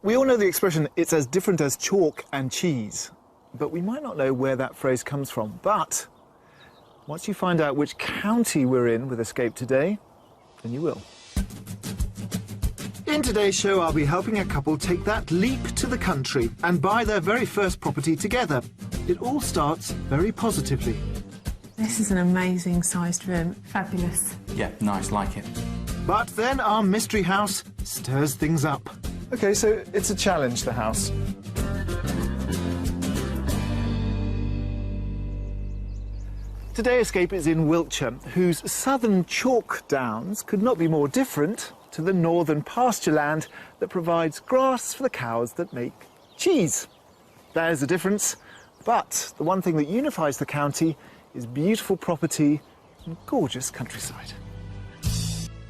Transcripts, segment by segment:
We all know the expression, it's as different as chalk and cheese, but we might not know where that phrase comes from. But once you find out which county we're in with Escape today, then you will. In today's show, I'll be helping a couple take that leap to the country and buy their very first property together. It all starts very positively. This is an amazing sized room. Fabulous. Yeah, nice, like it. But then our mystery house stirs things up. OK, so it's a challenge, the house. Today Escape is in Wiltshire, whose southern chalk downs could not be more different to the northern pasture land that provides grass for the cows that make cheese. There's a difference, but the one thing that unifies the county is beautiful property and gorgeous countryside.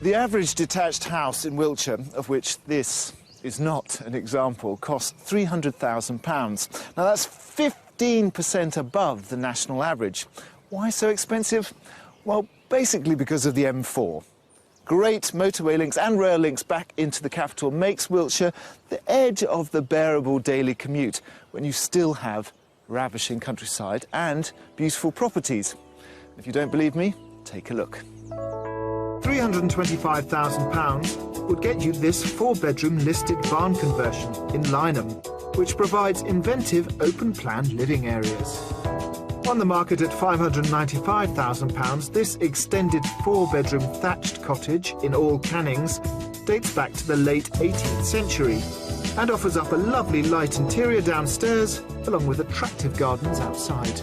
The average detached house in Wiltshire, of which this is not an example, costs £300,000. Now that's 15% above the national average. Why so expensive? Well, basically because of the M4. Great motorway links and rail links back into the capital makes Wiltshire the edge of the bearable daily commute when you still have ravishing countryside and beautiful properties. If you don't believe me, take a look. £325,000 would get you this 4-bedroom listed barn conversion in Lynham, which provides inventive open-plan living areas. On the market at £595,000, this extended 4-bedroom thatched cottage in All Cannings dates back to the late 18th century and offers up a lovely light interior downstairs along with attractive gardens outside.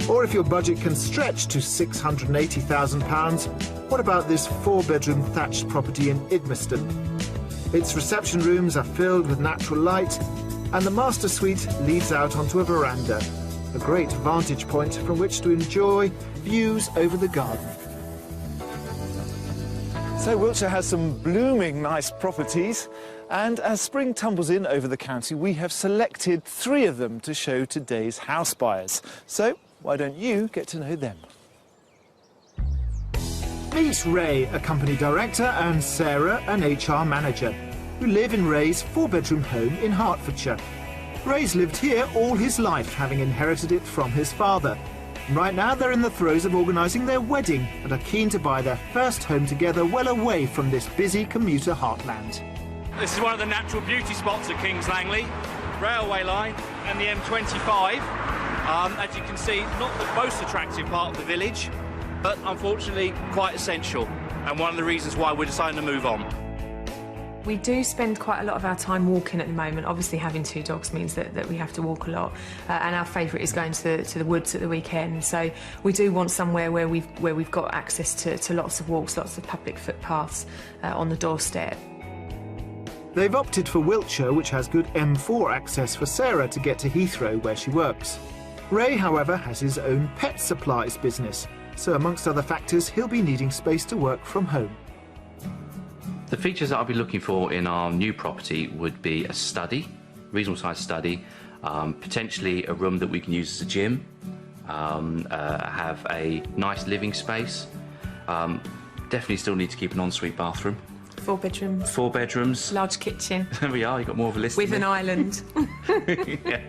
Or if your budget can stretch to £680,000, what about this 4-bedroom thatched property in Idmiston? Its reception rooms are filled with natural light and the master suite leads out onto a veranda, a great vantage point from which to enjoy views over the garden. So Wiltshire has some blooming nice properties, and as spring tumbles in over the county, we have selected 3 of them to show today's house buyers. So why don't you get to know them? Meet Ray, a company director, and Sarah, an HR manager, who live in Ray's 4-bedroom home in Hertfordshire. Ray's lived here all his life, having inherited it from his father. And right now they're in the throes of organising their wedding and are keen to buy their first home together well away from this busy commuter heartland. This is one of the natural beauty spots at Kings Langley, railway line and the M25. As you can see, not the most attractive part of the village, but unfortunately quite essential, and one of the reasons why we're deciding to move on. We do spend quite a lot of our time walking at the moment. Obviously, having 2 dogs means that we have to walk a lot, and our favourite is going to the woods at the weekend. So we do want somewhere where we've got access to lots of walks, lots of public footpaths on the doorstep. They've opted for Wiltshire, which has good M4 access for Sarah to get to Heathrow, where she works. Ray, however, has his own pet supplies business, so amongst other factors, he'll be needing space to work from home. The features that I'll be looking for in our new property would be a study, reasonable sized study, potentially a room that we can use as a gym, have a nice living space, definitely still need to keep an ensuite bathroom. 4 bedrooms. 4 bedrooms. Large kitchen. There we are, you've got more of a list. With an island. Yeah.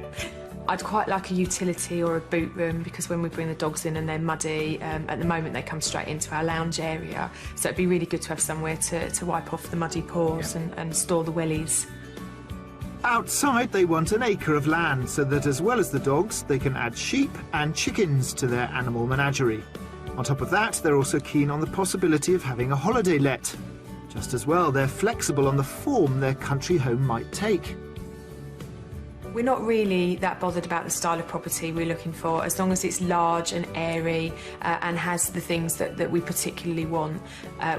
I'd quite like a utility or a boot room, because when we bring the dogs in and they're muddy, at the moment they come straight into our lounge area, so it'd be really good to have somewhere to wipe off the muddy paws and store the wellies. Outside they want an acre of land so that as well as the dogs they can add sheep and chickens to their animal menagerie. On top of that, they're also keen on the possibility of having a holiday let. Just as well, they're flexible on the form their country home might take. We're not really that bothered about the style of property we're looking for, as long as it's large and airy and has the things that we particularly want.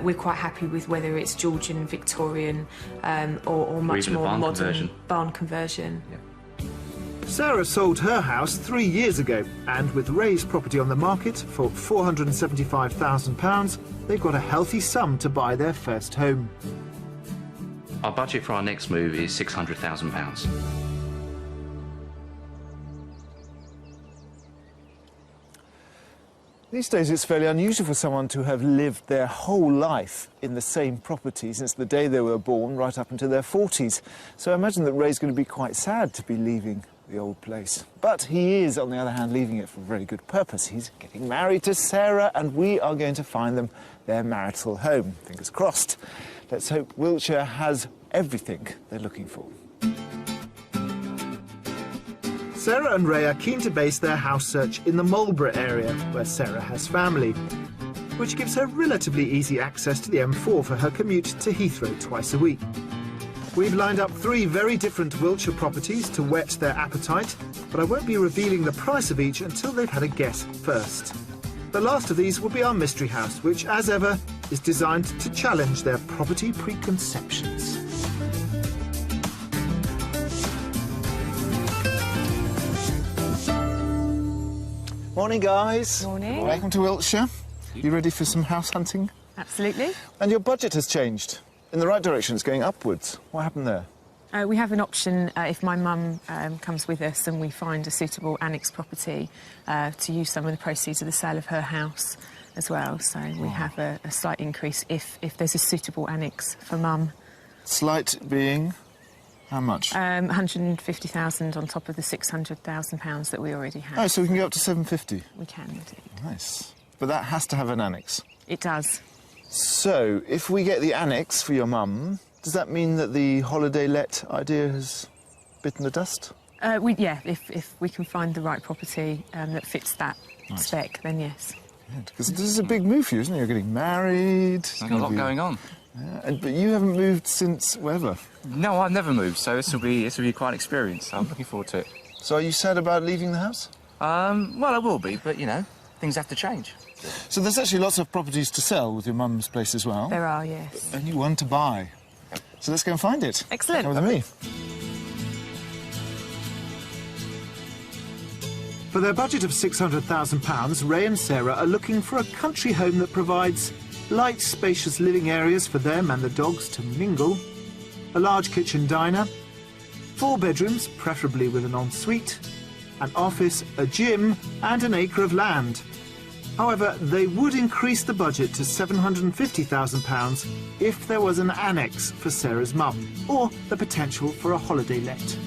We're quite happy with whether it's Georgian, Victorian or much more modern barn conversion. Yeah. Sarah sold her house 3 years ago, and with Ray's property on the market for £475,000, they've got a healthy sum to buy their first home. Our budget for our next move is £600,000. These days it's fairly unusual for someone to have lived their whole life in the same property since the day they were born right up into their 40s. So I imagine that Ray's going to be quite sad to be leaving the old place. But he is, on the other hand, leaving it for a very good purpose. He's getting married to Sarah and we are going to find them their marital home. Fingers crossed. Let's hope Wiltshire has everything they're looking for. Sarah and Ray are keen to base their house search in the Marlborough area, where Sarah has family, which gives her relatively easy access to the M4 for her commute to Heathrow twice a week. We've lined up 3 very different Wiltshire properties to whet their appetite, but I won't be revealing the price of each until they've had a guess first. The last of these will be our mystery house, which, as ever, is designed to challenge their property preconceptions. Morning, guys. Morning. Welcome to Wiltshire. You ready for some house hunting? Absolutely. And your budget has changed. In the right direction, it's going upwards. What happened there? We have an option if my mum comes with us and we find a suitable annex property to use some of the proceeds of the sale of her house as well. So we have a slight increase if there's a suitable annex for mum. Slight being how much? 150,000 on top of the £600,000 that we already have. Oh, so we can go up to 750. We can indeed. Nice. But that has to have an annex. It does. So, if we get the annex for your mum, does that mean that the holiday let idea has bitten the dust? Yeah, if we can find the right property that fits that spec, then yes. Because this is a big move for you, isn't it? You're getting married. There's a lot going on. Yeah, but you haven't moved since wherever. No, I've never moved, so this will be quite an experience. I'm looking forward to it. So are you sad about leaving the house? Well, I will be, but, you know, things have to change. So there's actually lots of properties to sell with your mum's place as well. There are, yes. Only one to buy. So let's go and find it. Excellent. Come with me. For their budget of £600,000, Ray and Sarah are looking for a country home that provides light, spacious living areas for them and the dogs to mingle, a large kitchen diner, 4 bedrooms, preferably with an ensuite, an office, a gym and an acre of land. However, they would increase the budget to £750,000 if there was an annex for Sarah's mum, or the potential for a holiday let.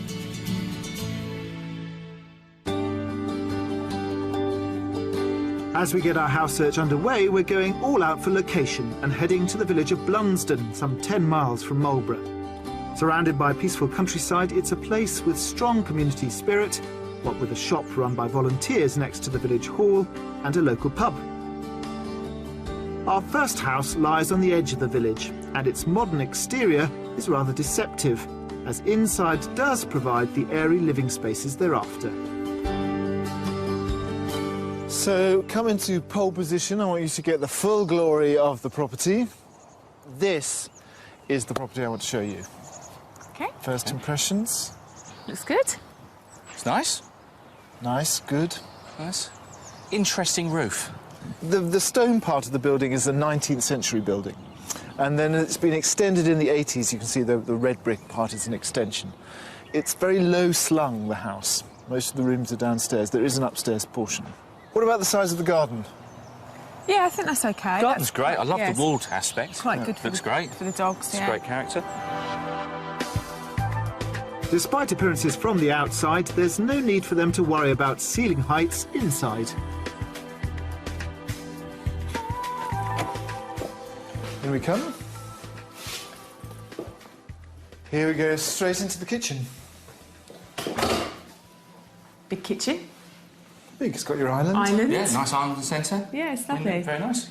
As we get our house search underway, we're going all out for location and heading to the village of Blunsdon, some 10 miles from Marlborough. Surrounded by peaceful countryside, it's a place with strong community spirit, what with a shop run by volunteers next to the village hall and a local pub. Our first house lies on the edge of the village, and its modern exterior is rather deceptive, as inside does provide the airy living spaces they're after. So, come into pole position. I want you to get the full glory of the property. This is the property I want to show you. OK. First impressions? Looks good. It's nice. Nice, good. Nice. Interesting roof. The stone part of the building is a 19th century building. And then it's been extended in the 80s. You can see the red brick part is an extension. It's very low slung, the house. Most of the rooms are downstairs. There is an upstairs portion. What about the size of the garden? Yeah, I think that's OK. Garden's great. I love the walled aspect. Quite good for Looks great. For the dogs, It's a great character. Despite appearances from the outside, there's no need for them to worry about ceiling heights inside. Here we come. Here we go, straight into the kitchen. Big kitchen. Big, it's got your island. Island. Yeah, nice island in the centre. Yeah, it's lovely. Very nice.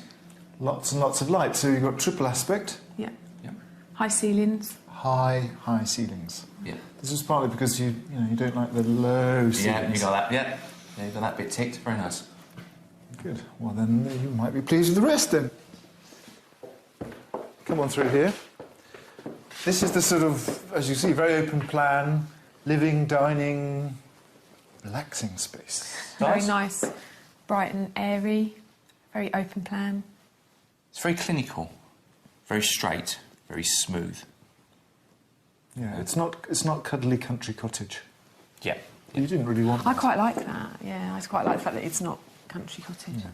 Lots and lots of light, so you've got triple aspect. Yeah. Yeah. High ceilings. High ceilings. Yeah. This is partly because you don't like the low ceilings. Yeah, you got that. Yeah. Yeah, you got that bit ticked. Very nice. Good. Well, then you might be pleased with the rest, then. Come on through here. This is the sort of, as you see, very open plan, living, dining, relaxing space. Very nice, bright and airy, very open plan. It's very clinical, very straight, very smooth. Yeah, it's not cuddly country cottage. Yeah. You didn't really want that. I quite like that, yeah. I quite like the fact that it's not country cottage. Yeah.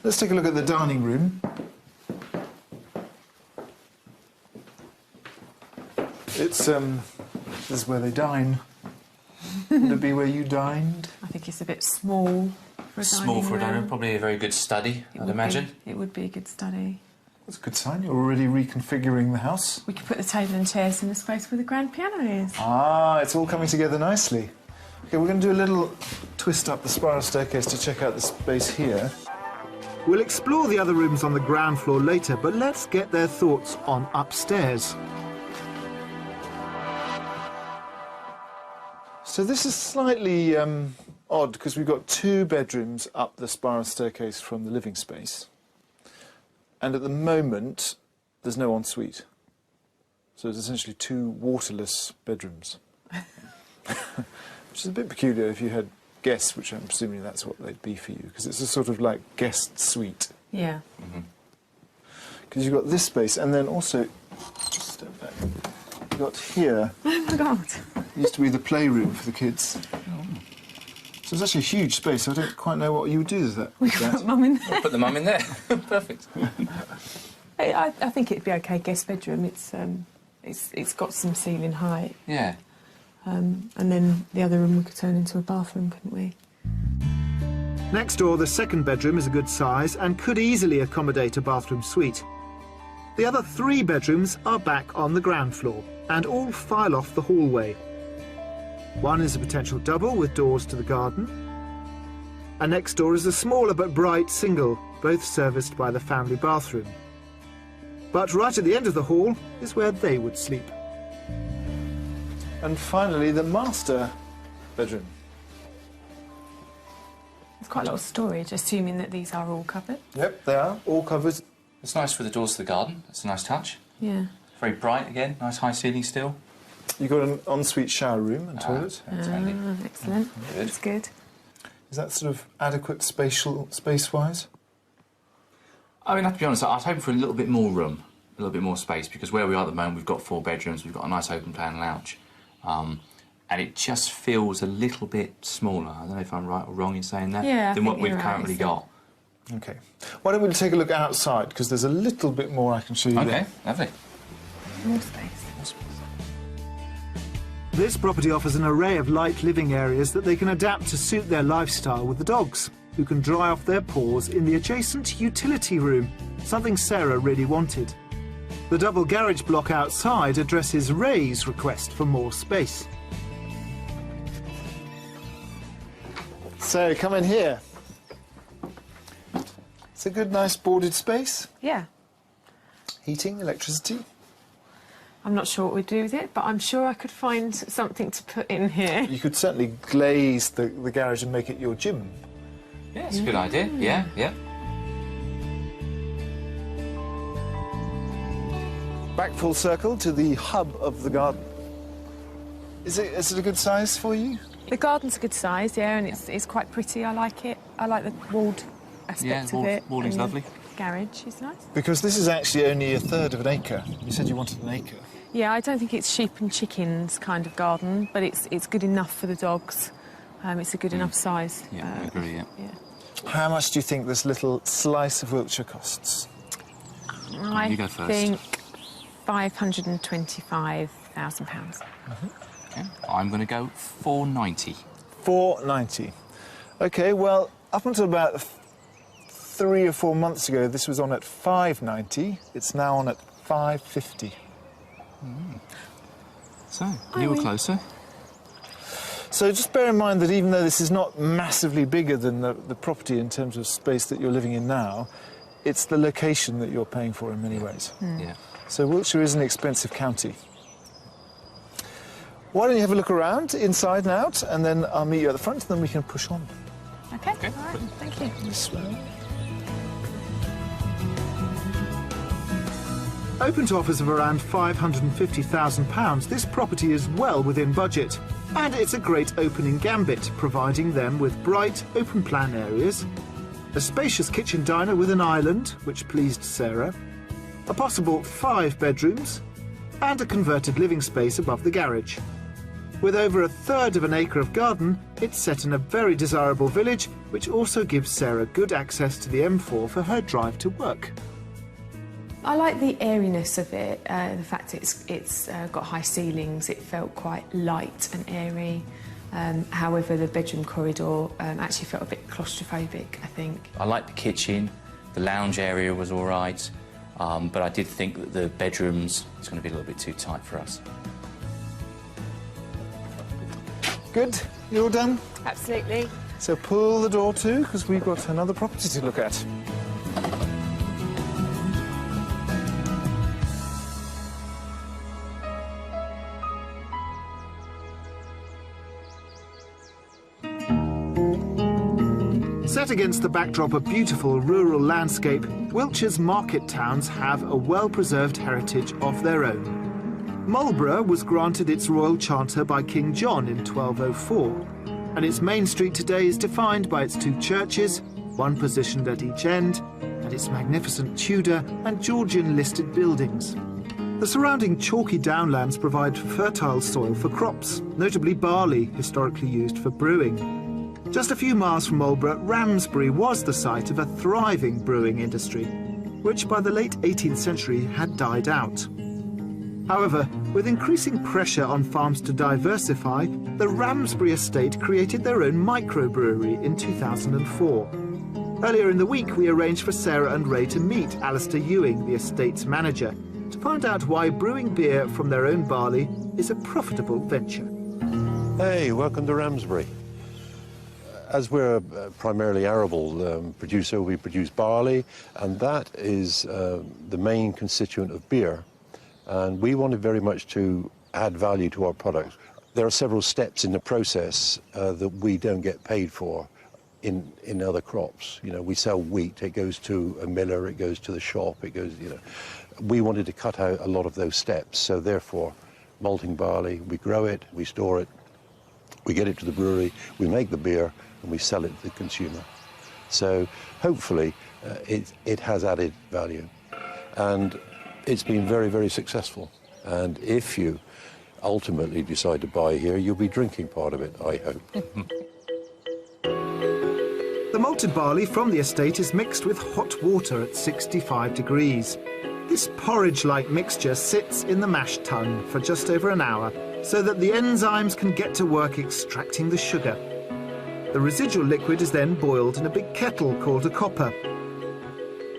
Let's take a look at the dining room. It's, this is where they dine. Would it be where you dined? I think it's a bit small for a Small for a dining room, room. probably a very good study, I'd imagine. It would be a good study. That's a good sign. You're already reconfiguring the house. We could put the table and chairs in the space where the grand piano is. Ah, it's all coming together nicely. Okay, we're going to do a little twist up the spiral staircase to check out the space here. We'll explore the other rooms on the ground floor later, but let's get their thoughts on upstairs. So this is slightly odd because we've got 2 bedrooms up the spiral staircase from the living space. And at the moment, there's no ensuite. So it's essentially 2 waterless bedrooms. Which is a bit peculiar if you had guests, which I'm presuming that's what they'd be for you, because it's a sort of like guest suite. Yeah. Because you've got this space, and then also, just step back, you've got here, Oh my God. used to be the playroom for the kids. So it's actually a huge space, so I don't quite know what you would do with that. We could put Mum in there. Put the mum in there. Perfect. I think it'd be okay. Guest bedroom. It's got some ceiling height. Yeah. And then the other room we could turn into a bathroom, couldn't we? Next door, the second bedroom is a good size and could easily accommodate a bathroom suite. The other 3 bedrooms are back on the ground floor and all file off the hallway. One is a potential double with doors to the garden. And next door is a smaller but bright single, both serviced by the family bathroom. But right at the end of the hall is where they would sleep. And finally, the master bedroom. There's quite a lot of storage, assuming that these are all covered. Yep, they are, all covered. It's nice with the doors to the garden. It's a nice touch. Yeah. Very bright again. Nice high ceiling still. You've got an ensuite shower room and toilet. Totally. Excellent. Good. That's good. Is that sort of adequate space-wise? I mean, I have to be honest, I was hoping for a little bit more room, a little bit more space, because where we are at the moment, we've got 4 bedrooms, we've got a nice open-plan lounge. And it just feels a little bit smaller. I don't know if I'm right or wrong in saying that, Yeah, I than what think we've you're right, currently so. got. OK. Why don't we take a look outside, because there's a little bit more I can show you OK, there. lovely. More space. This property offers an array of light living areas that they can adapt to suit their lifestyle with the dogs, who can dry off their paws in the adjacent utility room, something Sarah really wanted. The double garage block outside addresses Ray's request for more space. So, come in here. It's a good, nice boarded space. Yeah. Heating, electricity. I'm not sure what we'd do with it, but I'm sure I could find something to put in here. You could certainly glaze the garage and make it your gym. Yeah, it's a good idea. Yeah, yeah. Back full circle to the hub of the garden. Is it a good size for you? The garden's a good size, yeah, and it's quite pretty. I like it. I like the walled aspect of it. Walling's and the lovely. Garage is nice. Because this is actually only 1/3 of an acre. You said you wanted an acre. Yeah, I don't think it's sheep and chickens kind of garden, but it's good enough for the dogs. It's a good enough size. Yeah, I agree, yeah. How much do you think this little slice of Wiltshire costs? I go first. think £525,000. Okay. I'm going to go 490. 490. OK, well, up until about 3 or 4 months ago, this was on at 590. It's now on at 550. So, you were closer. So just bear in mind that even though this is not massively bigger than the property in terms of space that you're living in now, it's the location that you're paying for in many ways. Yeah. So Wiltshire is an expensive county. Why don't you have a look around, inside and out, and then I'll meet you at the front, and then we can push on. OK, all right, thank you. This way. Open to offers of around £550,000, this property is well within budget. And it's a great opening gambit, providing them with bright, open-plan areas, a spacious kitchen diner with an island, which pleased Sarah, a possible 5 bedrooms, and a converted living space above the garage. With over 1/3 of an acre of garden, it's set in a very desirable village, which also gives Sarah good access to the M4 for her drive to work. I like the airiness of it, the fact it's got high ceilings. It felt quite light and airy. However, the bedroom corridor actually felt a bit claustrophobic, I think. I liked the kitchen, the lounge area was all right, but I did think that the bedrooms was going to be a little bit too tight for us. Good? You all done? Absolutely. So pull the door to, because we've got another property to look at. Set against the backdrop of beautiful rural landscape, Wiltshire's market towns have a well-preserved heritage of their own. Marlborough was granted its royal charter by King John in 1204, and its main street today is defined by its 2 churches, one positioned at each end, and its magnificent Tudor and Georgian listed buildings. The surrounding chalky downlands provide fertile soil for crops, notably barley, historically used for brewing. Just a few miles from Marlborough, Ramsbury was the site of a thriving brewing industry, which by the late 18th century had died out. However, with increasing pressure on farms to diversify, the Ramsbury estate created their own microbrewery in 2004. Earlier in the week, we arranged for Sarah and Ray to meet Alistair Ewing, the estate's manager, to find out why brewing beer from their own barley is a profitable venture. Hey, welcome to Ramsbury. As we're a primarily arable producer, we produce barley, and that is the main constituent of beer. And we wanted very much to add value to our products. There are several steps in the process that we don't get paid for in other crops. You know, we sell wheat, it goes to a miller, it goes to the shop, it goes, you know. We wanted to cut out a lot of those steps, so therefore, malting barley, we grow it, we store it, we get it to the brewery, we make the beer, and we sell it to the consumer. So hopefully, it has added value. And it's been very, very successful. And if you ultimately decide to buy here, you'll be drinking part of it, I hope. The malted barley from the estate is mixed with hot water at 65 degrees. This porridge-like mixture sits in the mash tun for just over an hour so that the enzymes can get to work extracting the sugar. The residual liquid is then boiled in a big kettle called a copper,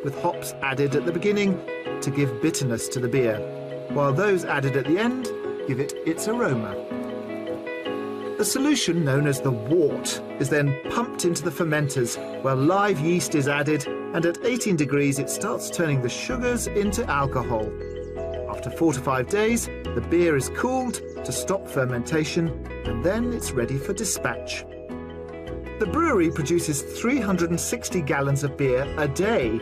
with hops added at the beginning to give bitterness to the beer, while those added at the end give it its aroma. The solution, known as the wort, is then pumped into the fermenters, where live yeast is added, and at 18 degrees it starts turning the sugars into alcohol. After 4 to 5 days, the beer is cooled to stop fermentation, and then it's ready for dispatch. The brewery produces 360 gallons of beer a day,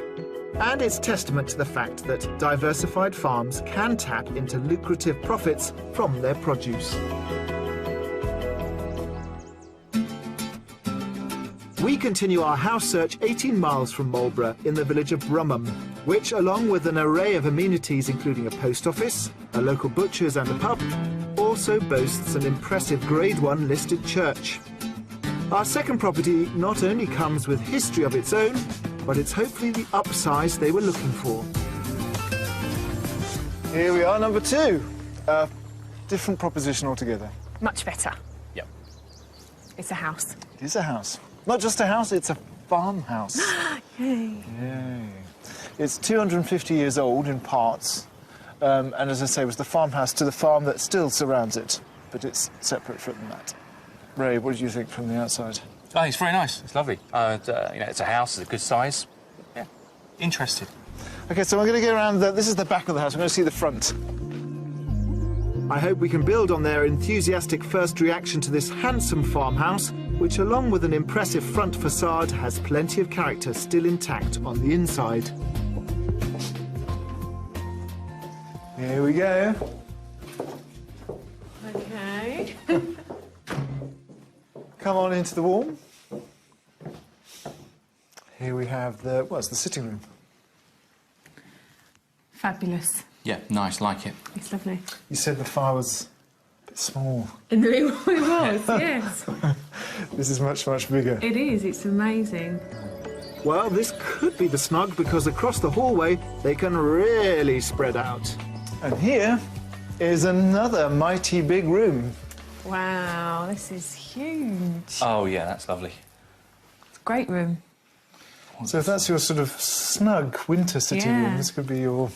and it's testament to the fact that diversified farms can tap into lucrative profits from their produce. We continue our house search 18 miles from Marlborough in the village of Brummham, which, along with an array of amenities including a post office, a local butcher's and a pub, also boasts an impressive Grade 1 listed church. Our second property not only comes with history of its own, but it's hopefully the upsize they were looking for. Here we are, number 2. Different proposition altogether. Much better. Yep. It's a house. It is a house. Not just a house, it's a farmhouse. Yay. Yay. It's 250 years old in parts, and as I say, was the farmhouse to the farm that still surrounds it, but it's separate from that. Ray, what do you think from the outside? Oh, it's very nice. It's lovely. You know, it's a house. It's a good size. Yeah, interested. OK, so I'm going to go around. This is the back of the house. I'm going to see the front. I hope we can build on their enthusiastic first reaction to this handsome farmhouse, which, along with an impressive front facade, has plenty of character still intact on the inside. Here we go. OK. Come on into the warm. Here we have the, well, it's the sitting room. Fabulous. Yeah, nice. Like it. It's lovely. You said the fire was bit small. And it was, yes. This is much, much bigger. It is, it's amazing. Well, this could be the snug because across the hallway they can really spread out. And here is another mighty big room. Wow, this is huge. Oh, yeah, that's lovely. It's a great room. So if that's your sort of snug winter sitting room, this could be your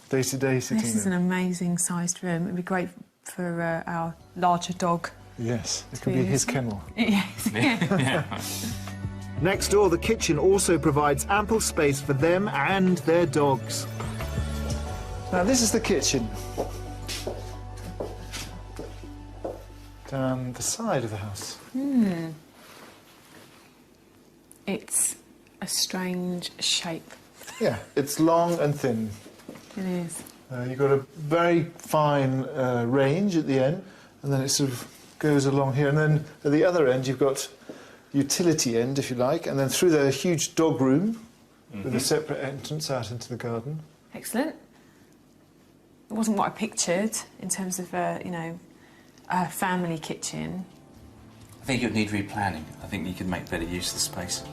day-to-day sitting room. This is an amazing sized room. It'd be great for our larger dog. Yes, it could be his kennel. Yes. Yeah. Next door, the kitchen also provides ample space for them and their dogs. Now, this is the kitchen. Down the side of the house. It's a strange shape. Yeah, it's long and thin. It is. You've got a very fine range at the end, and then it sort of goes along here. And then at the other end, you've got utility end, if you like, and then through the huge dog room with a separate entrance out into the garden. Excellent. It wasn't what I pictured in terms of, you know, a family kitchen. I think it would need replanning. I think you could make better use of the space.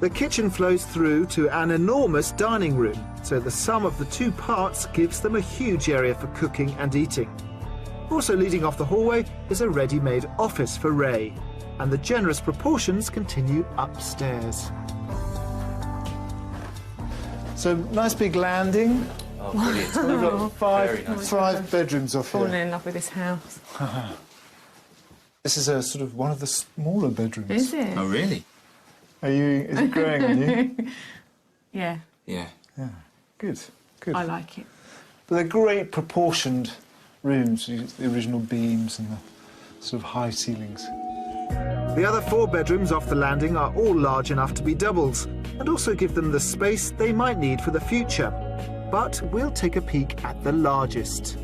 The kitchen flows through to an enormous dining room, so the sum of the two parts gives them a huge area for cooking and eating. Also leading off the hallway is a ready-made office for Ray, and the generous proportions continue upstairs. So, nice big landing. Oh, brilliant. We've got Very nice. five bedrooms off Fallen here. in love with this house. This is a sort of one of the smaller bedrooms. Is it? Oh, really? Is it growing on you? Yeah, Yeah. Yeah, good, good. I like it. But they're great proportioned rooms, the original beams and the sort of high ceilings. The other 4 bedrooms off the landing are all large enough to be doubles and also give them the space they might need for the future. But we'll take a peek at the largest.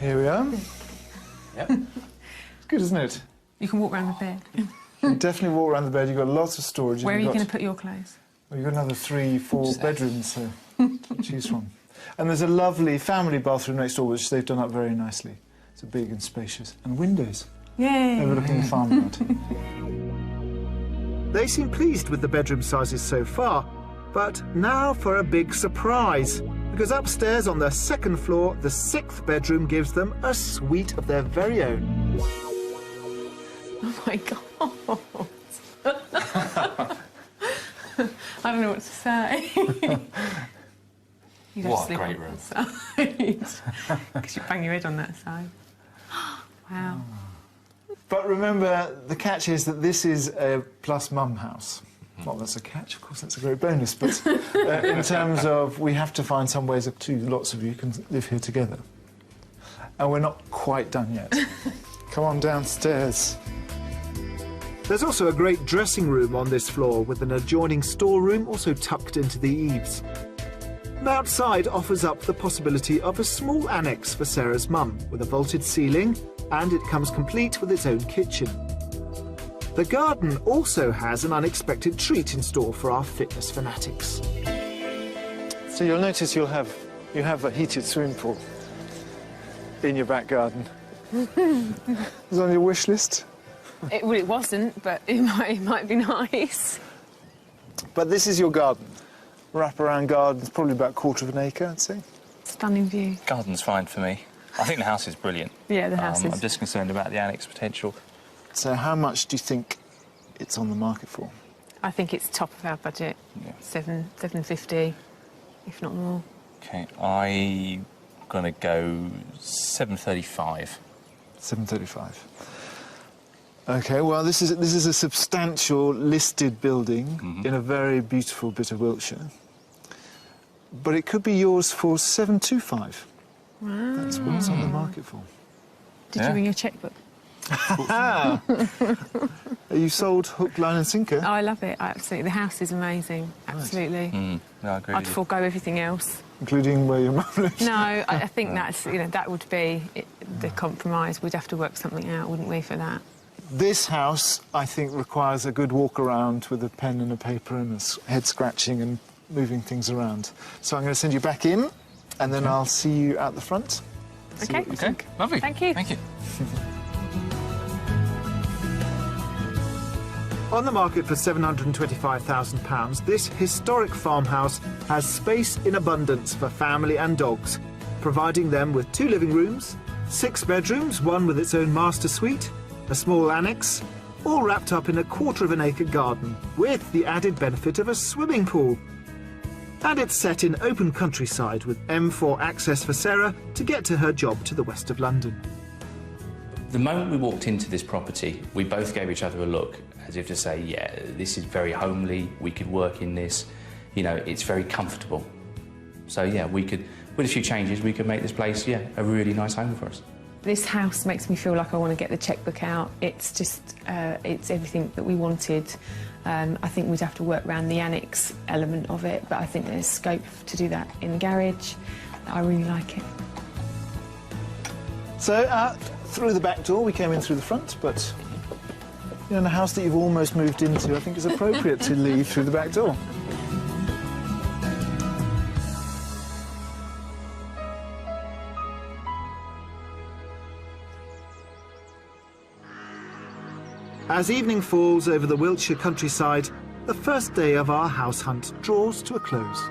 Here we are. Yep. It's good, isn't it? You can walk around the bed. You can definitely walk around the bed. You've got lots of storage. Where are you You've going got- to put your clothes? Well, you've got another 3-4 Just- bedrooms to choose from. And there's a lovely family bathroom next door, which they've done up very nicely. It's big and spacious. And windows Yay! overlooking the farmyard. They seem pleased with the bedroom sizes so far, but now for a big surprise. Because upstairs on the 2nd floor, the 6th bedroom gives them a suite of their very own. Oh my god! I don't know what to say. You'd have What to a sleep great on room. that side. Because you bang your head on that side. Wow. But remember, the catch is that this is a plus mum house. Well, that's a catch, of course, that's a great bonus, but in terms of we have to find some ways that lots of you can live here together. And we're not quite done yet. Come on downstairs. There's also a great dressing room on this floor with an adjoining storeroom also tucked into the eaves. And outside offers up the possibility of a small annex for Sarah's mum with a vaulted ceiling, and it comes complete with its own kitchen. The garden also has an unexpected treat in store for our fitness fanatics. So you'll notice you have a heated swimming pool in your back garden. Is on your wish list? Well, it wasn't, but it might be nice. But this is your garden. Wraparound garden's probably about 1/4 of an acre, I'd say. Stunning view. Garden's fine for me. I think the house is brilliant. Yeah, the house I'm is. just concerned about the annex potential. So how much do you think it's on the market for? I think it's top of our budget. Yeah. 750, if not more. Okay, I'm gonna go 735. 735. OK, well, this is a substantial listed building in a very beautiful bit of Wiltshire. But it could be yours for 725. Wow. That's what it's on the market for. Did you Yeah. bring your checkbook? Are you sold hook, line and sinker? Oh, I love it. Absolutely. The house is amazing. Absolutely. No, I agree I'd with you. forego everything else. Including where your mum lives? No, I think that's, that would be the compromise. We'd have to work something out, wouldn't we, for that? This house, I think, requires a good walk around with a pen and a paper and head scratching and moving things around. So I'm going to send you back in. and then I'll see you out the front. See Okay. what you think. Lovely. Thank you. Thank you. On the market for £725,000, this historic farmhouse has space in abundance for family and dogs, providing them with 2 living rooms, 6 bedrooms, one with its own master suite, a small annex, all wrapped up in a 1/4 acre garden, with the added benefit of a swimming pool. And it's set in open countryside with M4 access for Sarah to get to her job to the west of London. The moment we walked into this property, we both gave each other a look, as if to say, yeah, this is very homely, we could work in this, you know, it's very comfortable. So yeah, we could, with a few changes, we could make this place, yeah, a really nice home for us. This house makes me feel like I want to get the chequebook out. It's just, it's everything that we wanted. I think we'd have to work around the annex element of it, but I think there's scope to do that in the garage. I really like it. So, through the back door, we came in through the front, but you know, in a house that you've almost moved into, I think it's appropriate to leave through the back door. As evening falls over the Wiltshire countryside, the first day of our house hunt draws to a close.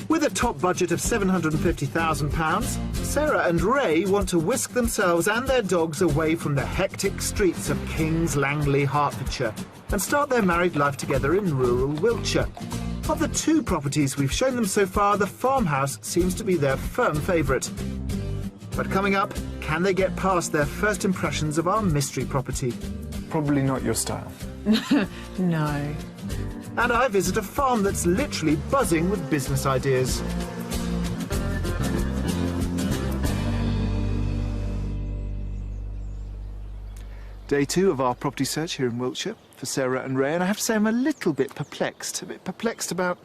With a top budget of £750,000, Sarah and Ray want to whisk themselves and their dogs away from the hectic streets of Kings Langley, Hertfordshire, and start their married life together in rural Wiltshire. Of the 2 properties we've shown them so far, the farmhouse seems to be their firm favourite. But coming up, can they get past their first impressions of our mystery property? Probably not your style. No. And I visit a farm that's literally buzzing with business ideas. Day 2 of our property search here in Wiltshire for Sarah and Ray, and I have to say I'm a little bit perplexed about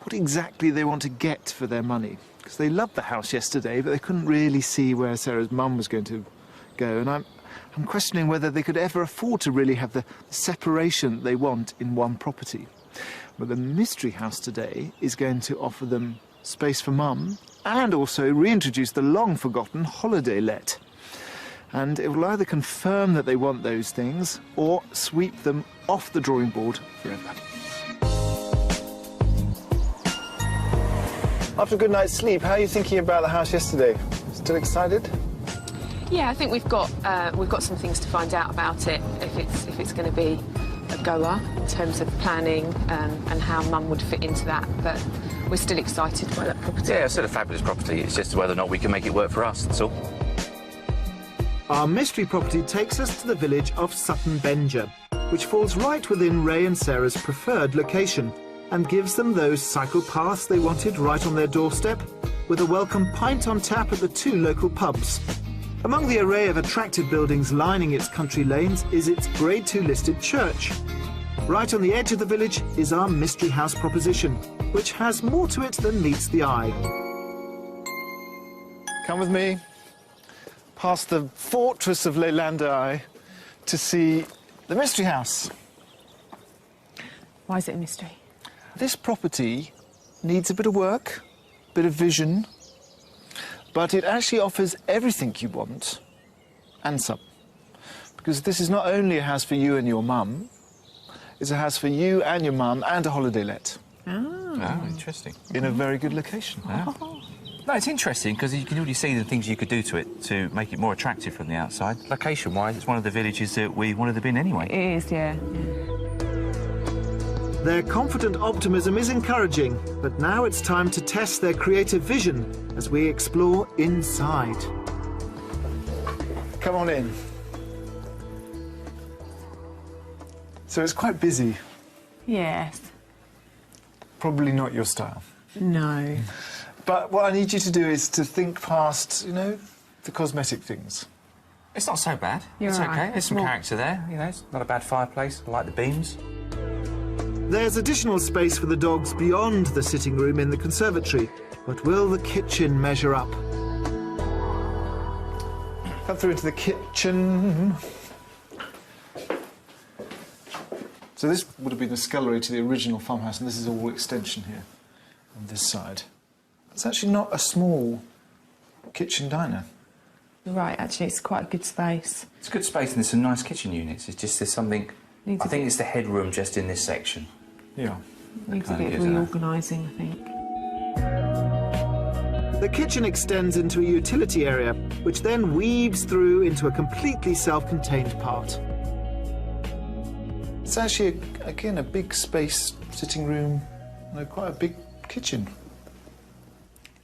what exactly they want to get for their money. Because they loved the house yesterday, but they couldn't really see where Sarah's mum was going to go, and I'm questioning whether they could ever afford to really have the separation they want in one property. But the mystery house today is going to offer them space for mum and also reintroduce the long-forgotten holiday let. And it will either confirm that they want those things or sweep them off the drawing board forever. After a good night's sleep, how are you thinking about the house yesterday? Still excited? Yeah, I think we've got some things to find out about it, if it's going to be a goer in terms of planning and how Mum would fit into that. But we're still excited by that property. Yeah, it's still a fabulous property. It's just whether or not we can make it work for us, that's all. Our mystery property takes us to the village of Sutton Benger, which falls right within Ray and Sarah's preferred location and gives them those cycle paths they wanted right on their doorstep, with a welcome pint on tap at the 2 local pubs. Among the array of attractive buildings lining its country lanes is its Grade 2 listed church. Right on the edge of the village is our mystery house proposition, which has more to it than meets the eye. Come with me past the fortress of Leylandii to see the mystery house. Why is it a mystery? This property needs a bit of work, a bit of vision, but it actually offers everything you want and some. Because this is not only a house for you and your mum, it's a house for you and your mum and a holiday let. Oh, interesting. In a very good location. Yeah. No, it's interesting because you can already see the things you could do to it to make it more attractive from the outside. Location-wise, it's one of the villages that we wanted to be in anyway. It is, yeah. Their confident optimism is encouraging, but now it's time to test their creative vision as we explore inside. Come on in. So it's quite busy. Yes. Probably not your style. No. But what I need you to do is to think past, you know, the cosmetic things. It's not so bad. You're it's right. okay. There's some Well- character there. You know, it's not a bad fireplace. I like the beams. There's additional space for the dogs beyond the sitting room in the conservatory, but will the kitchen measure up? Come through into the kitchen. So this would have been the scullery to the original farmhouse, and this is all extension here on this side. It's actually not a small kitchen diner. You're right, actually, it's quite a good space. It's a good space and there's some nice kitchen units. It's just there's something... I think it's the headroom just in this section. Yeah. Needs a bit of reorganising, I think. The kitchen extends into a utility area, which then weaves through into a completely self-contained part. It's actually, again, a big space, sitting room, quite a big kitchen.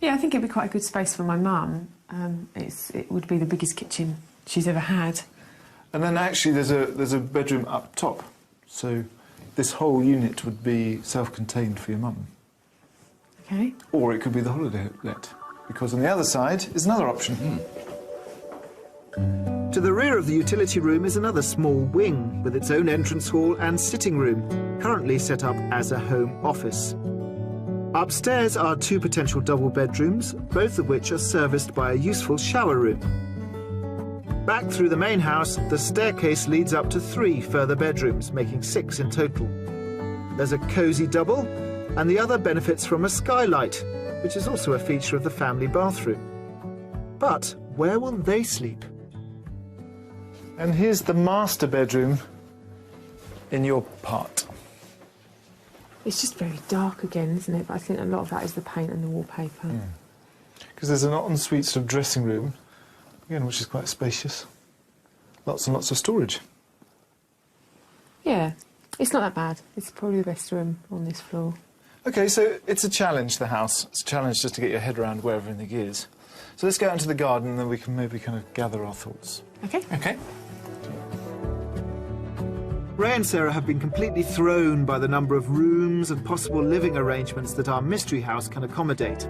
Yeah, I think it'd be quite a good space for my mum. It would be the biggest kitchen she's ever had. And then actually there's a bedroom up top, so this whole unit would be self-contained for your mum. Okay. Or it could be the holiday let, because on the other side is another option. To the rear of the utility room is another small wing with its own entrance hall and sitting room, currently set up as a home office. Upstairs are 2 potential double bedrooms, both of which are serviced by a useful shower room. Back through the main house, the staircase leads up to 3 further bedrooms, making 6 in total. There's a cosy double, and the other benefits from a skylight, which is also a feature of the family bathroom. But where will they sleep? And here's the master bedroom in your part. It's just very dark again, isn't it? But I think a lot of that is the paint and the wallpaper. Because there's an ensuite sort of dressing room, again, which is quite spacious. Lots and lots of storage. Yeah, it's not that bad. It's probably the best room on this floor. OK, so it's a challenge, the house. It's a challenge just to get your head around where everything is. So let's go out into the garden and then we can maybe kind of gather our thoughts. OK. OK. Ray and Sarah have been completely thrown by the number of rooms and possible living arrangements that our mystery house can accommodate.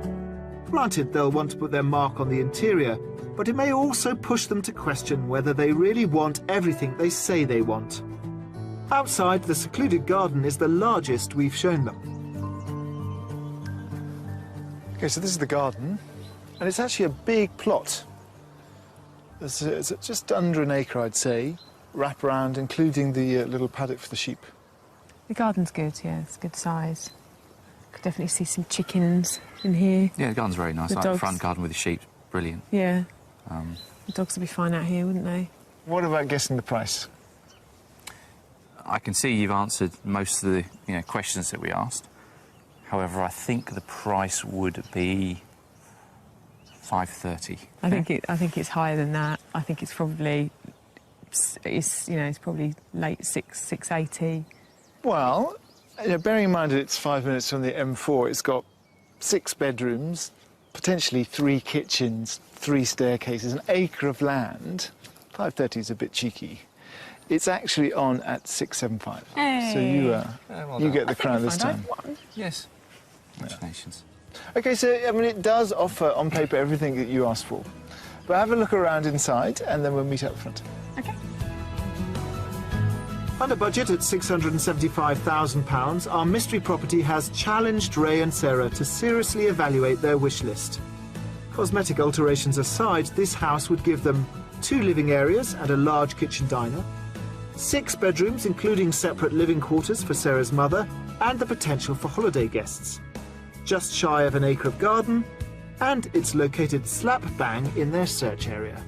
Granted, they'll want to put their mark on the interior, but it may also push them to question whether they really want everything they say they want. Outside, the secluded garden is the largest we've shown them. OK, so this is the garden, and it's actually a big plot. It's just under an acre, I'd say. Wrap around, including the little paddock for the sheep. The garden's good, yeah, it's good size. Could definitely see some chickens in here. Yeah, the garden's very nice. The Like the dogs. front garden with the sheep, brilliant. Yeah. The dogs would be fine out here, wouldn't they? What about guessing the price? I can see you've answered most of the questions that we asked. However, I think the price would be $530. I think it's higher than that. I think it's probably it's probably late 680. Well, bearing in mind that it's 5 minutes from the M4, it's got 6 bedrooms, potentially 3 kitchens, 3 staircases, an acre of land. 530 is a bit cheeky. It's actually on at 675. Hey. So you get the crown this time. Yes. Congratulations. OK, so, I mean, it does offer, on paper, everything that you asked for. But have a look around inside, and then we'll meet up front. OK. Under budget at £675,000, our mystery property has challenged Ray and Sarah to seriously evaluate their wish list. Cosmetic alterations aside, this house would give them 2 living areas and a large kitchen diner, 6 bedrooms including separate living quarters for Sarah's mother, and the potential for holiday guests. Just shy of an acre of garden, and it's located slap bang in their search area.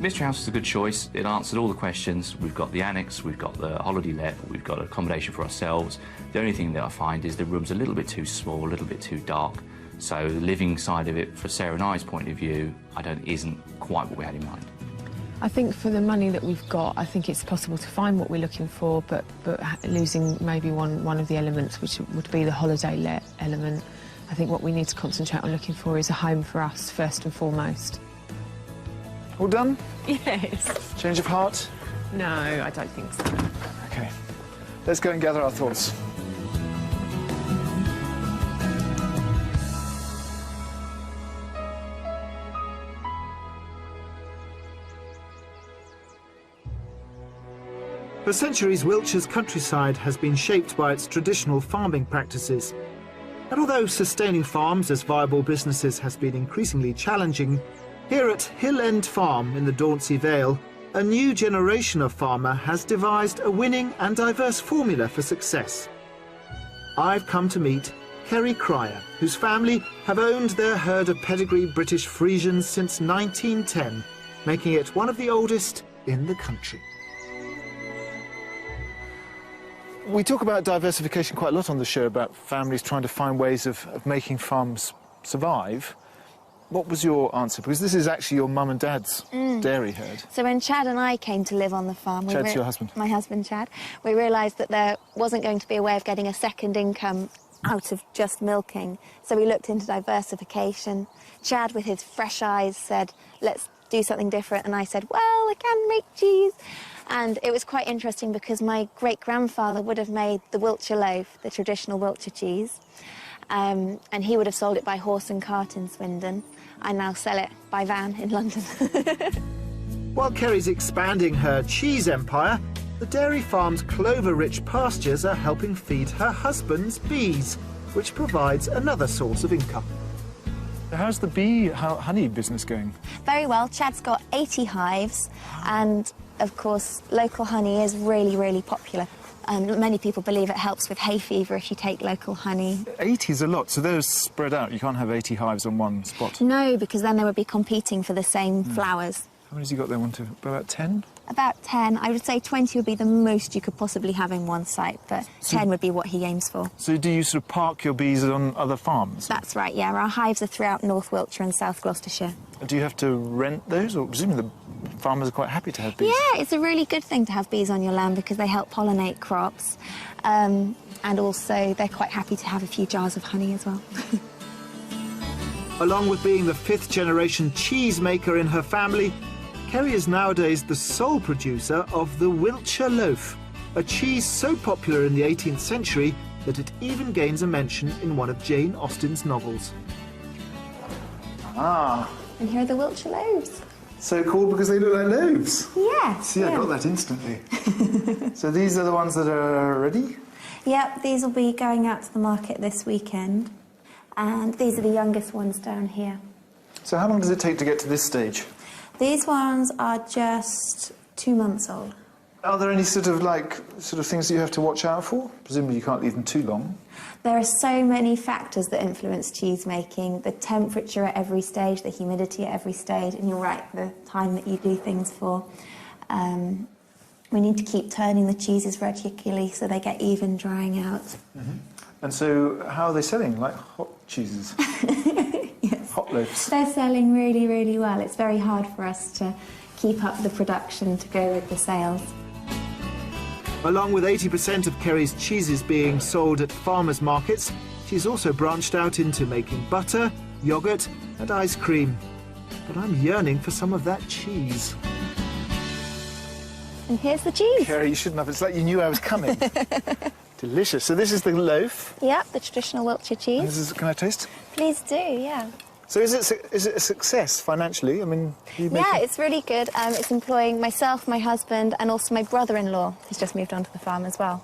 Mystery House is a good choice. It answered all the questions. We've got the annex, we've got the holiday let, we've got accommodation for ourselves. The only thing that I find is the room's a little bit too small, a little bit too dark. So the living side of it, for Sarah and I's point of view, isn't quite what we had in mind. I think for the money that we've got, I think it's possible to find what we're looking for, but losing maybe one of the elements, which would be the holiday let element. I think what we need to concentrate on looking for is a home for us, first and foremost. All done? Yes. Change of heart? No, I don't think so. OK. Let's go and gather our thoughts. For centuries, Wiltshire's countryside has been shaped by its traditional farming practices. And although sustaining farms as viable businesses has been increasingly challenging, here at Hill End Farm in the Dauncey Vale, a new generation of farmer has devised a winning and diverse formula for success. I've come to meet Kerry Cryer, whose family have owned their herd of pedigree British Friesians since 1910, making it one of the oldest in the country. We talk about diversification quite a lot on the show, about families trying to find ways of making farms survive. What was your answer? Because this is actually your mum and dad's dairy herd. So when Chad and I came to live on the farm... Chad's your husband? My husband, Chad. We realised that there wasn't going to be a way of getting a second income out of just milking. So we looked into diversification. Chad, with his fresh eyes, said, let's do something different. And I said, well, I can make cheese. And it was quite interesting because my great-grandfather would have made the Wiltshire loaf, the traditional Wiltshire cheese. And he would have sold it by horse and cart in Swindon. I now sell it by van in London. While Kerry's expanding her cheese empire, the dairy farm's clover-rich pastures are helping feed her husband's bees, which provides another source of income. How's the honey business going? Very well. Chad's got 80 hives, and of course, local honey is really, really popular. Many people believe it helps with hay fever if you take local honey. 80 is a lot, so they're spread out. You can't have 80 hives on one spot. No, because then they would be competing for the same flowers. How many has you got there? About 10? About 10. I would say 20 would be the most you could possibly have in one site, but 10 would be what he aims for. So do you sort of park your bees on other farms? That's right, yeah. Our hives are throughout North Wiltshire and South Gloucestershire. Do you have to rent those, or presumably the farmers are quite happy to have bees? Yeah, it's a really good thing to have bees on your land because they help pollinate crops. And also, they're quite happy to have a few jars of honey as well. Along with being the 5th generation cheesemaker in her family, Kerry is nowadays the sole producer of the Wiltshire loaf, a cheese so popular in the 18th century that it even gains a mention in one of Jane Austen's novels. Ah. And here are the Wiltshire loaves. So called because they look like loaves? Yes. See, I got that instantly. So these are the ones that are ready? Yep, these will be going out to the market this weekend. And these are the youngest ones down here. So how long does it take to get to this stage? These ones are just 2 months old. Are there any sort of things that you have to watch out for? Presumably you can't leave them too long. There are so many factors that influence cheese making. The temperature at every stage, the humidity at every stage, and you're right, the time that you do things for. We need to keep turning the cheeses regularly so they get even drying out. Mm-hmm. And so how are they selling? Like hot cheeses? Yes. Hot loaves? They're selling really, really well. It's very hard for us to keep up the production to go with the sales. Along with 80% of Kerry's cheeses being sold at farmers' markets, she's also branched out into making butter, yoghurt and ice cream. But I'm yearning for some of that cheese. And here's the cheese. Kerry, you shouldn't have. It's like you knew I was coming. Delicious. So this is the loaf. Yep, the traditional Wiltshire cheese. Can I taste? Please do, yeah. So is it a success financially? I mean, yeah, it's really good. It's employing myself, my husband, and also my brother-in-law, who's just moved onto the farm as well.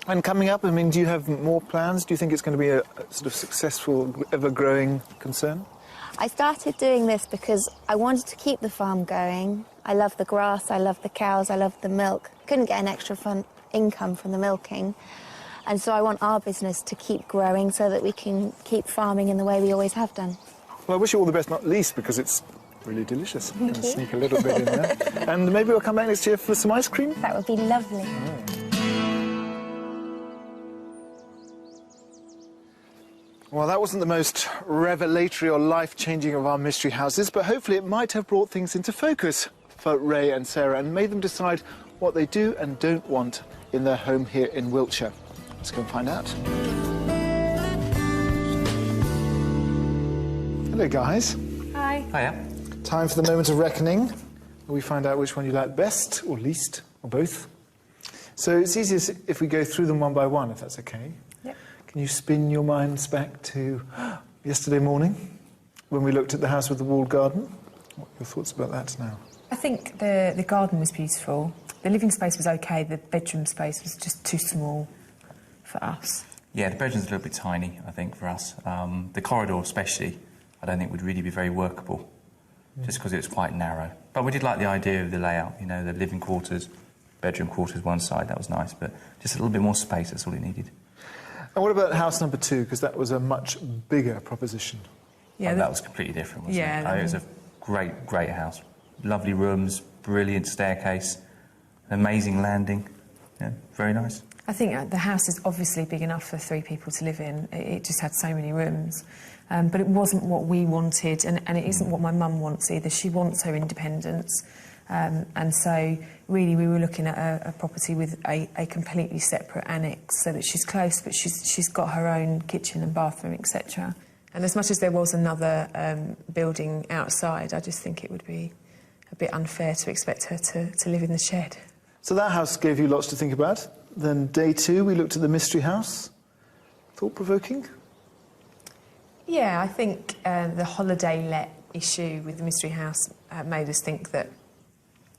And coming up, I mean, do you have more plans? Do you think it's going to be a sort of successful, ever-growing concern? I started doing this because I wanted to keep the farm going. I love the grass, I love the cows, I love the milk. Couldn't get an extra income from the milking. And so I want our business to keep growing so that we can keep farming in the way we always have done. Well, I wish you all the best, not least because it's really delicious. I'm going to sneak a little bit in there. And maybe we'll come back next year for some ice cream? That would be lovely. Well, that wasn't the most revelatory or life-changing of our mystery houses, but hopefully it might have brought things into focus for Ray and Sarah and made them decide what they do and don't want in their home here in Wiltshire. Let's go and find out. Hello, guys. Hi. Hiya. Time for the moment of reckoning. We find out which one you like best, or least, or both. So it's easiest if we go through them one by one, if that's okay. Yep. Can you spin your minds back to yesterday morning, when we looked at the house with the walled garden? What are your thoughts about that now? I think the garden was beautiful. The living space was okay. The bedroom space was just too small for us. Yeah, the bedroom's a little bit tiny, I think, for us. The corridor especially, I don't think would really be very workable, just because it was quite narrow. But we did like the idea of the layout, you know, the living quarters, bedroom quarters one side, that was nice, but just a little bit more space, that's all it needed. And what about house number 2? Because that was a much bigger proposition. Yeah, that was completely different, wasn't it? It was a great house. Lovely rooms, brilliant staircase, amazing landing. Yeah, very nice. I think the house is obviously big enough for 3 people to live in. It just had so many rooms. But it wasn't what we wanted, and it isn't what my mum wants either. She wants her independence. And so, really, we were looking at a property with a completely separate annex, so that she's close, but she's got her own kitchen and bathroom, etc. And as much as there was another building outside, I just think it would be a bit unfair to expect her to live in the shed. So that house gave you lots to think about. Then day 2, we looked at the mystery house. Thought-provoking? Yeah, I think the holiday let issue with the mystery house made us think that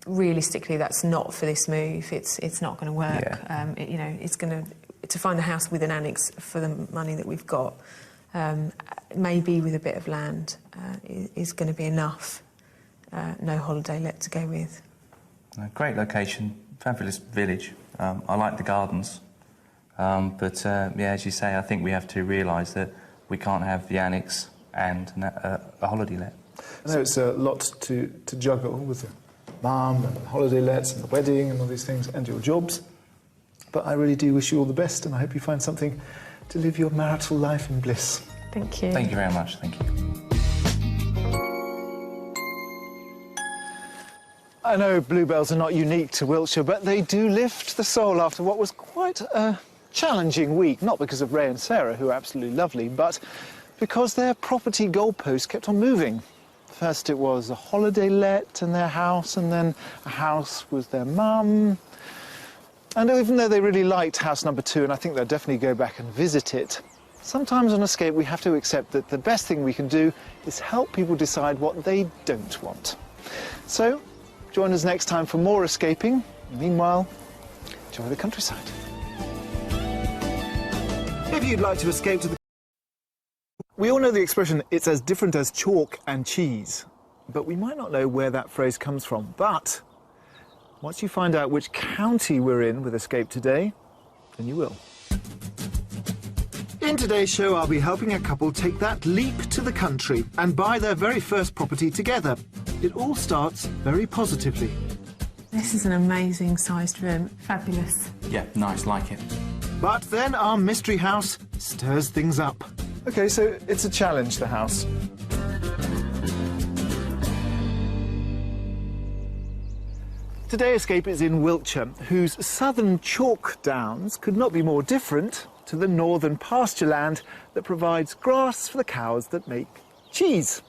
realistically that's not for this move. It's not going to work. Yeah. You know, it's going to find a house with an annex for the money that we've got. Maybe with a bit of land is going to be enough. No holiday let to go with. Great location, fabulous village. I like the gardens, but yeah, as you say, I think we have to realise that we can't have the annex and a holiday let. I know it's a lot to juggle with the mum and the holiday lets and the wedding and all these things and your jobs, but I really do wish you all the best, and I hope you find something to live your marital life in bliss. Thank you. Thank you very much. Thank you. I know bluebells are not unique to Wiltshire, but they do lift the soul after what was quite a challenging week, not because of Ray and Sarah, who are absolutely lovely, but because their property goalposts kept on moving. First it was a holiday let in their house, and then a house with their mum. And even though they really liked house number 2, and I think they'll definitely go back and visit it, sometimes on Escape we have to accept that the best thing we can do is help people decide what they don't want. So, join us next time for more escaping. Meanwhile, enjoy the countryside. If you'd like to escape to the... We all know the expression, it's as different as chalk and cheese. But we might not know where that phrase comes from. But once you find out which county we're in with Escape today, then you will. In today's show, I'll be helping a couple take that leap to the country and buy their very first property together. It all starts very positively. This is an amazing sized room. Fabulous. Yeah, nice, like it. But then our mystery house stirs things up. OK, so it's a challenge, the house. Today Escape is in Wiltshire, whose southern chalk downs could not be more different to the northern pasture land that provides grass for the cows that make cheese.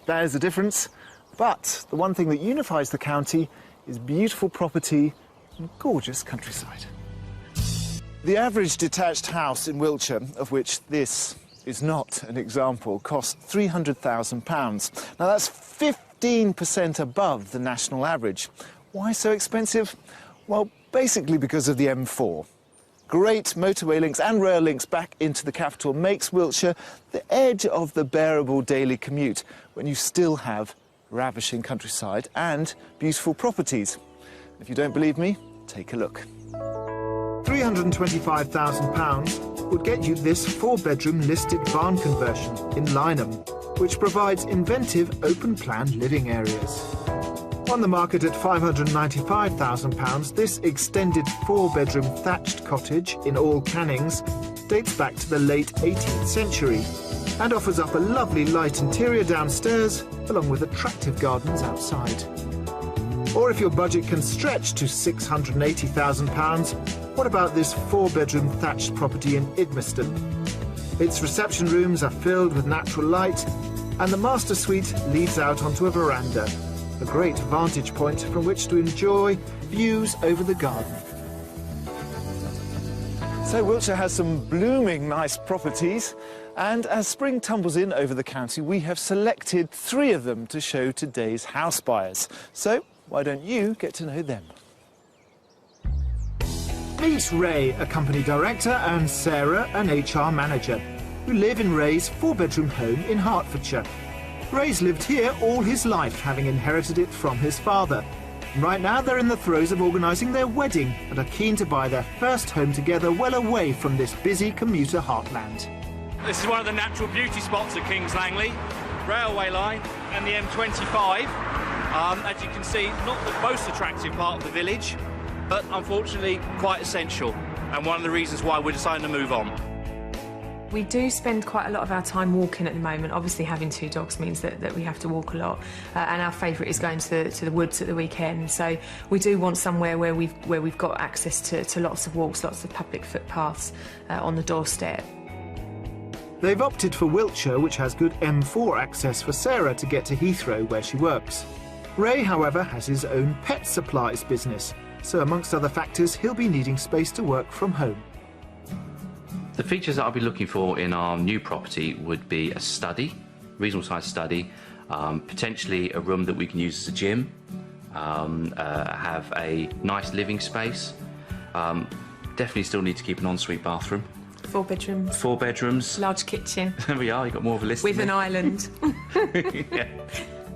There's the difference. But the one thing that unifies the county is beautiful property and gorgeous countryside. The average detached house in Wiltshire, of which this is not an example, costs £300,000. Now that's 15% above the national average. Why so expensive? Well, basically because of the M4. Great motorway links and rail links back into the capital makes Wiltshire the edge of the bearable daily commute when you still have ravishing countryside and beautiful properties. If you don't believe me, take a look. £325,000 would get you this 4-bedroom listed barn conversion in Lynham, which provides inventive open-plan living areas. On the market at £595,000, this extended 4-bedroom thatched cottage in All Cannings dates back to the late 18th century and offers up a lovely light interior downstairs along with attractive gardens outside. Or if your budget can stretch to £680,000, what about this 4-bedroom thatched property in Idmiston? Its reception rooms are filled with natural light and the master suite leads out onto a veranda, a great vantage point from which to enjoy views over the garden. So Wiltshire has some blooming nice properties, and as spring tumbles in over the county, we have selected 3 of them to show today's house buyers. So why don't you get to know them? Meet Ray, a company director, and Sarah, an HR manager, who live in Ray's 4-bedroom home in Hertfordshire. Ray's lived here all his life, having inherited it from his father. Right now they're in the throes of organising their wedding and are keen to buy their first home together well away from this busy commuter heartland. This is one of the natural beauty spots at Kings Langley, railway line and the M25. As you can see, not the most attractive part of the village, but unfortunately quite essential, and one of the reasons why we're deciding to move on. We do spend quite a lot of our time walking at the moment. Obviously having 2 dogs means that we have to walk a lot, and our favourite is going to the woods at the weekend. So we do want somewhere where we've got access to lots of walks, lots of public footpaths on the doorstep. They've opted for Wiltshire, which has good M4 access for Sarah to get to Heathrow, where she works. Ray, however, has his own pet supplies business, so amongst other factors, he'll be needing space to work from home. The features that I'll be looking for in our new property would be a study, reasonable sized study, potentially a room that we can use as a gym, have a nice living space, definitely still need to keep an ensuite bathroom. 4 bedrooms. 4 bedrooms. Large kitchen. There we are, you've got more of a list. With an island. Yeah.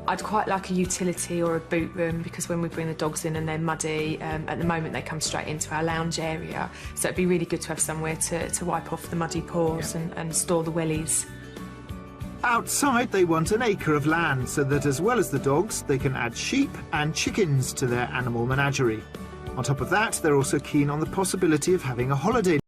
I'd quite like a utility or a boot room, because when we bring the dogs in and they're muddy, at the moment they come straight into our lounge area. So it'd be really good to have somewhere to wipe off the muddy paws and store the wellies. Outside, they want an acre of land so that as well as the dogs, they can add sheep and chickens to their animal menagerie. On top of that, they're also keen on the possibility of having a holiday